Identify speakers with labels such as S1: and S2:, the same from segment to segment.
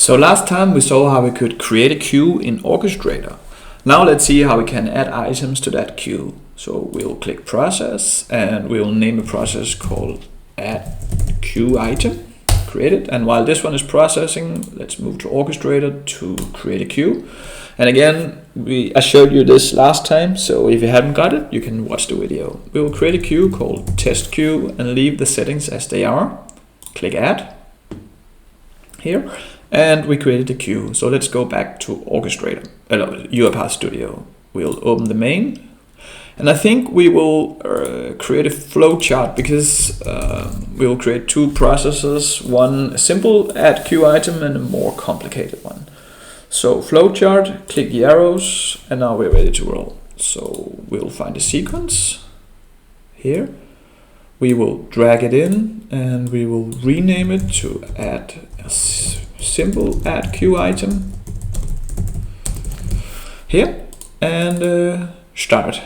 S1: So last time we saw how we could create a queue in Orchestrator. Now let's see how we can add items to that queue. So we'll click process and we'll name a process called Add Queue Item. Create it. And while this one is processing, let's move to Orchestrator to create a queue. And again, I showed you this last time, so if you haven't got it, you can watch the video. We will create a queue called test queue and leave the settings as they are. Click add here. And we created a queue. So let's go back to Orchestrator, UiPath Studio. We'll open the main. And I think we will create a flowchart because we will create two processes, one simple add queue item and a more complicated one. So flowchart, click the arrows, and now we're ready to roll. So we'll find a sequence here. We will drag it in and we will rename it to add a simple add queue item here and start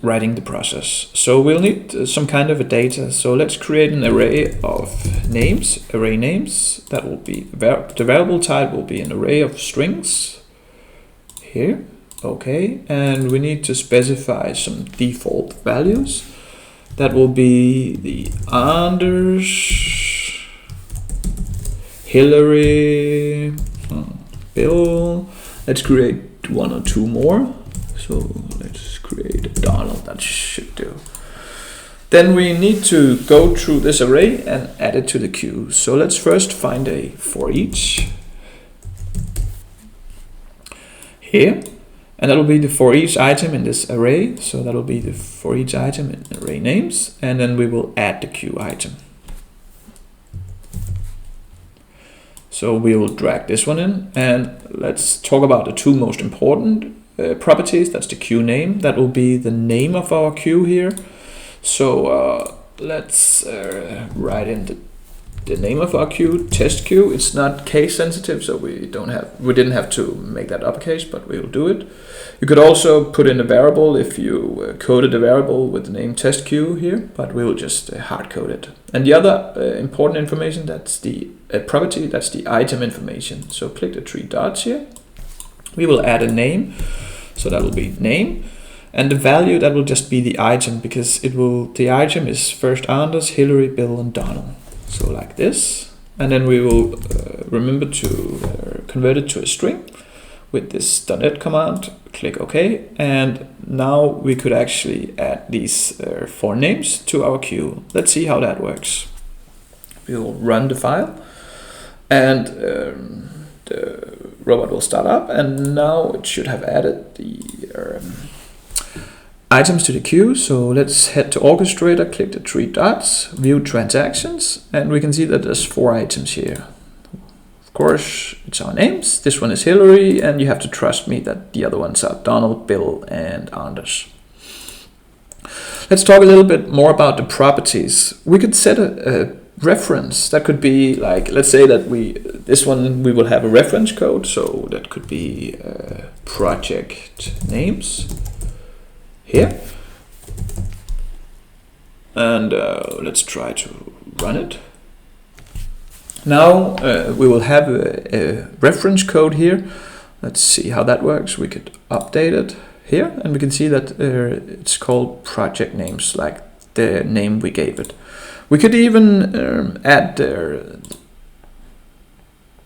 S1: writing the process. So we'll need some kind of a data. So let's create an array of names, array names. That will be the variable type will be an array of strings here. Okay, and we need to specify some default values. That will be the Anders, Hillary, Bill. Let's create one or two more. So let's create Donald, that should do. Then we need to go through this array and add it to the queue. So let's first find a for each here. And that'll be the for each item in this array. So that'll be the for each item in array names. And then we will add the queue item. So we will drag this one in, and let's talk about the two most important properties. That's the queue name. That will be the name of our queue here. So let's write in the name of our queue, test queue. It's not case sensitive, so we didn't have to make that uppercase, but we'll do it. You could also put in a variable if you coded a variable with the name test queue here, but we will just hard code it. And the other important information, that's the property, that's the item information. So click the three dots here. We will add a name, so that will be name, and the value, that will just be the item, because the item is first Anders, Hillary, Bill, and Donald. So like this, and then we will remember to convert it to a string with this .NET command. Click OK, and now we could actually add these four names to our queue. Let's see how that works. We will run the file, and the robot will start up, and now it should have added the items to the queue. So let's head to Orchestrator, click the three dots, view transactions, and we can see that there's four items here. Of course, it's our names. This one is Hillary, and you have to trust me that the other ones are Donald, Bill, and Anders. Let's talk a little bit more about the properties. We could set a reference. That could be like, let's say that this one we will have a reference code, so that could be project names here. And let's try to run it. Now we will have a reference code here. Let's see how that works. We could update it here, and we can see that it's called project names, like the name we gave it. We could even add the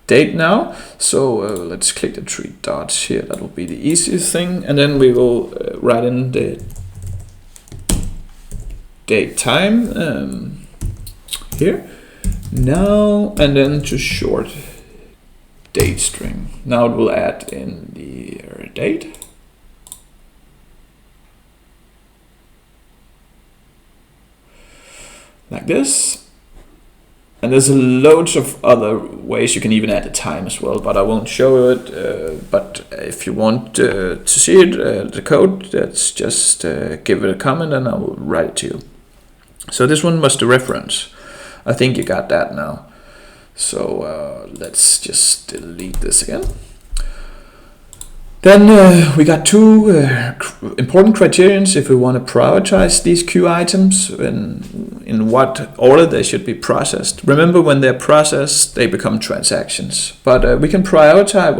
S1: date now. So let's click the three dots here. That will be the easiest thing. And then we will write in the date time here. Now, and then to short date string. Now it will add in the date. Like this. And there's loads of other ways you can even add the time as well, but I won't show it. But if you want to see it, the code, let's just give it a comment and I will write it to you. So this one was the reference. I think you got that now. So let's just delete this again. Then we got two important criterions if we want to prioritize these queue items and in what order they should be processed. Remember, when they're processed, they become transactions. But we can prioritize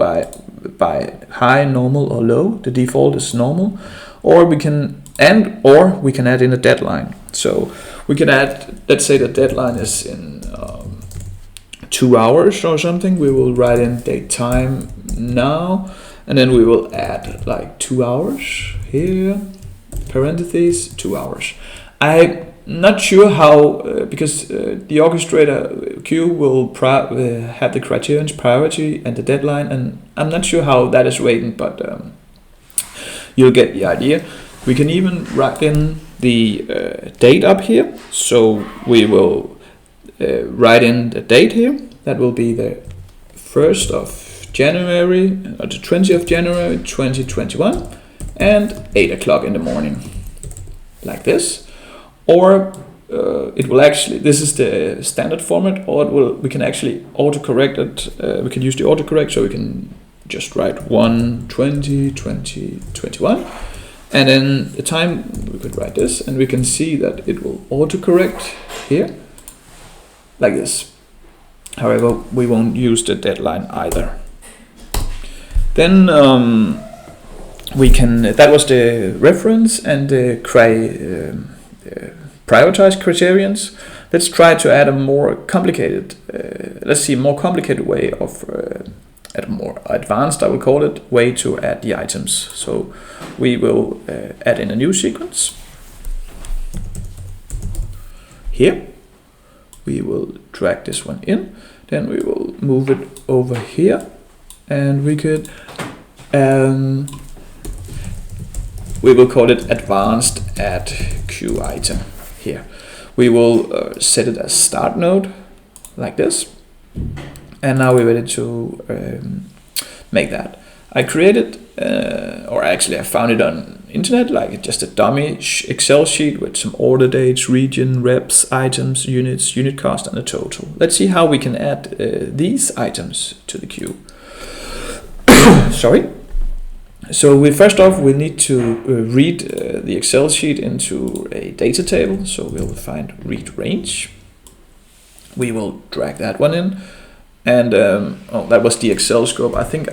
S1: by high, normal, or low. The default is normal, or we can add in a deadline. So we can add, let's say the deadline is in 2 hours or something. We will write in DateTime.Now. And then we will add like 2 hours here, parentheses, 2 hours. I'm not sure how, because the Orchestrator queue will have the criterions priority and the deadline, and I'm not sure how that is rated, but you'll get the idea. We can even write in the date up here. So we will write in the date here. That will be the 1st of January, or the 20th of January 2021, and 8 o'clock in the morning, like this. Or it will actually, this is the standard format, or we can actually autocorrect it. We can use the autocorrect, so we can just write 1/20/2021, and then the time we could write this, and we can see that it will autocorrect here, like this. However, we won't use the deadline either. Then we can, that was the reference and the prioritize criterions. Let's try to add a more complicated, more complicated way of, a more advanced, I will call it, way to add the items. So we will add in a new sequence. Here, we will drag this one in, then we will move it over here. And we could, we will call it Advanced Add Queue Item here. We will set it as start node, like this. And now we're ready to make that. I created, or actually I found it on internet, like just a dummy Excel sheet with some order dates, region, reps, items, units, unit cost, and a total. Let's see how we can add these items to the queue. Sorry. So first off, we need to read the Excel sheet into a data table. So we'll find read range. We will drag that one in, and that was the Excel scope. I think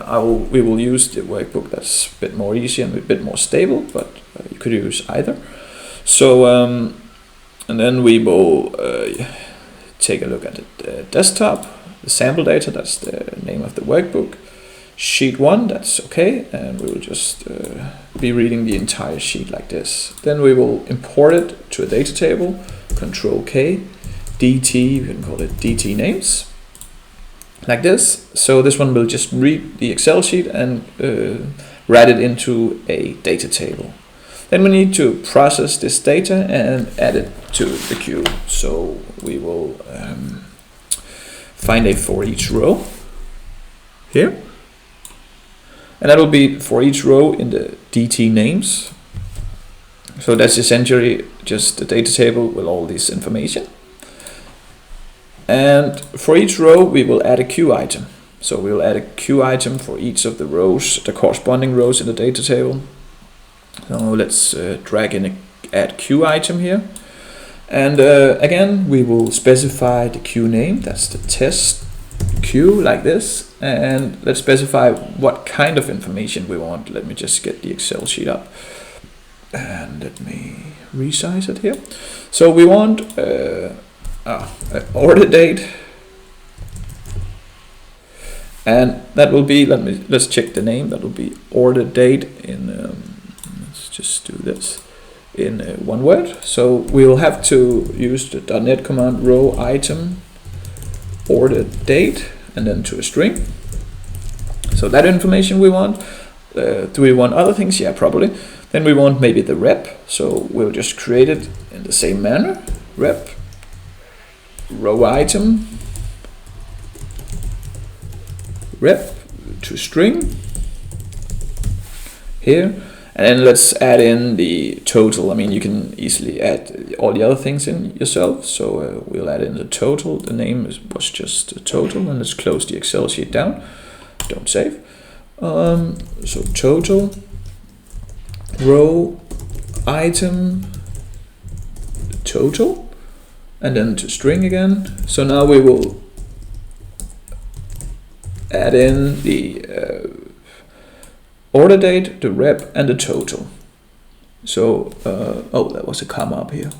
S1: we will use the workbook. That's a bit more easy and a bit more stable, but you could use either. So and then we will take a look at the desktop, the sample data. That's the name of the workbook. Sheet 1, that's okay, and we will just be reading the entire sheet like this. Then we will import it to a data table, Control K, DT, we can call it DT names, like this. So this one will just read the Excel sheet and write it into a data table. Then we need to process this data and add it to the queue. So we will find a for each row here. And that will be for each row in the DT names. So that's essentially just the data table with all this information. And for each row, we will add a queue item. So we will add a queue item for each of the rows, the corresponding rows in the data table. So let's drag in a add queue item here. And again, we will specify the queue name. That's the test queue, like this. And let's specify what kind of information we want. Let me just get the Excel sheet up. And let me resize it here. So we want order date. And that will be, let's check the name. That will be order date in, let's just do this in one word. So we'll have to use the .NET command row item order date and then to a string. So that information we want. Do we want other things? Yeah, probably. Then we want maybe the rep. So we'll just create it in the same manner. Rep row item rep to string here. And then let's add in the total. I mean, you can easily add all the other things in yourself. So we'll add in the total. The name was just the total. And let's close the Excel sheet down. Don't save. So total, row, item, total, and then ToString again. So now we will add in the order date, the rep, and the total. So, oh, there was a comma up here.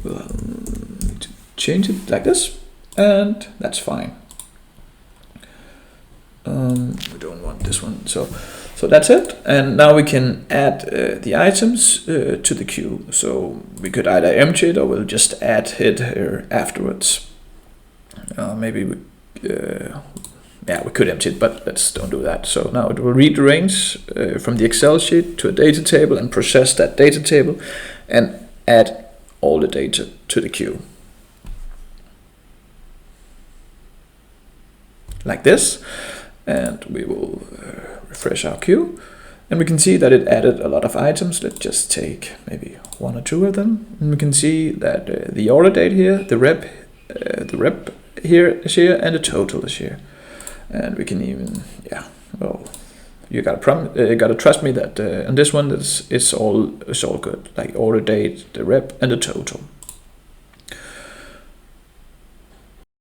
S1: We'll need to change it like this, and that's fine. We don't want this one, so that's it. And now we can add the items to the queue. So we could either empty it, or we'll just add it here afterwards. Maybe we, yeah, we could empty it, but let's don't do that. So now it will read the range from the Excel sheet to a data table and process that data table and add all the data to the queue. Like this. And we will refresh our queue, and we can see that it added a lot of items. Let's just take maybe 1 or 2 of them, and we can see that the order date here, the rep here is here, and the total is here. And we can even, yeah, well, you gotta trust me that on this one it's all good, like order date, the rep, and the total.